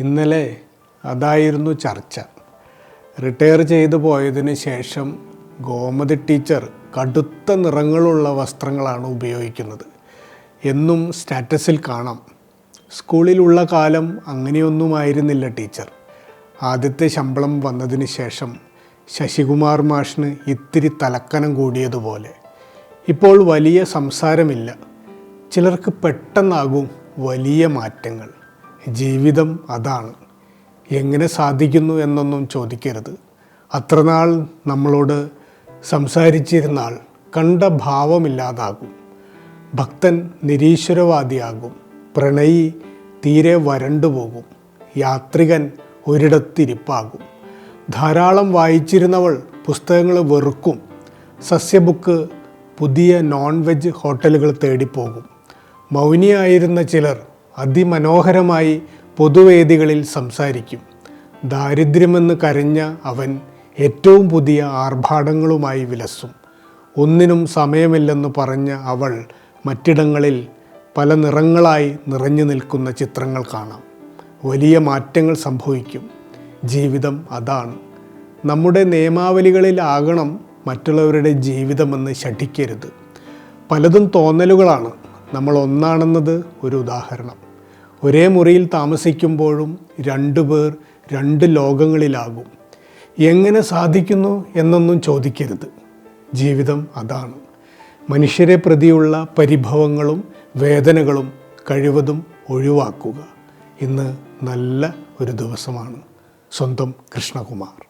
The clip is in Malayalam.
ഇന്നലെ അതായിരുന്നു ചർച്ച. റിട്ടയർ ചെയ്തു പോയതിന് ശേഷം ഗോമതി ടീച്ചർ കടുത്ത നിറങ്ങളുള്ള വസ്ത്രങ്ങളാണ് ഉപയോഗിക്കുന്നത്. എന്നും സ്റ്റാറ്റസിൽ കാണാം. സ്കൂളിലുള്ള കാലം അങ്ങനെയൊന്നുമായിരുന്നില്ല ടീച്ചർ. ആദ്യത്തെ ശമ്പളം വന്നതിന് ശേഷം ശശികുമാർ മാഷിന് ഇത്തിരി തലക്കനം കൂടിയതുപോലെ. ഇപ്പോൾ വലിയ സംസാരമില്ല. ചിലർക്ക് പെട്ടെന്നാകും വലിയ മാറ്റങ്ങൾ. ജീവിതം അതാണ്. എങ്ങനെ സാധിക്കുന്നു എന്നൊന്നും ചോദിക്കരുത്. അത്രനാൾ നമ്മളോട് സംസാരിച്ചിരുന്നാൾ കണ്ട ഭാവമില്ലാതാകും. ഭക്തൻ നിരീശ്വരവാദിയാകും. പ്രണയി തീരെ വരണ്ടുപോകും. യാത്രികൻ ഒരിടത്തിരിപ്പാകും. ധാരാളം വായിച്ചിരുന്നവൾ പുസ്തകങ്ങൾ വെറുക്കും. സസ്യബുക്ക് പുതിയ നോൺ വെജ് ഹോട്ടലുകൾ തേടിപ്പോകും. മൗനിയായിരുന്ന ചിലർ അതിമനോഹരമായി പൊതുവേദികളിൽ സംസാരിക്കും. ദാരിദ്ര്യമെന്ന് കരഞ്ഞ അവൻ ഏറ്റവും പുതിയ ആർഭാടങ്ങളുമായി വിലസും. ഒന്നിനും സമയമില്ലെന്ന് പറഞ്ഞ അവൾ മറ്റിടങ്ങളിൽ പല നിറങ്ങളായി നിറഞ്ഞു നിൽക്കുന്ന ചിത്രങ്ങൾ കാണാം. വലിയ മാറ്റങ്ങൾ സംഭവിക്കും. ജീവിതം അതാണ്. നമ്മുടെ നിയമാവലികളിലാകണം മറ്റുള്ളവരുടെ ജീവിതമെന്ന് ശഠിക്കരുത്. പലതും തോന്നലുകളാണ്. നമ്മൾ ഒന്നാണെന്നത് ഒരു ഉദാഹരണം. ഒരേ മുറിയിൽ താമസിക്കുമ്പോഴും രണ്ടുപേർ രണ്ട് ലോകങ്ങളിലാകും. എങ്ങനെ സാധിക്കുന്നു എന്നൊന്നും ചോദിക്കരുത്. ജീവിതം അതാണ്. മനുഷ്യരെ പ്രതിയുള്ള പരിഭവങ്ങളും വേദനകളും കഴിവതും ഒഴിവാക്കുക. ഇന്ന് നല്ല ഒരു ദിവസമാണ്. സ്വന്തം കൃഷ്ണകുമാർ.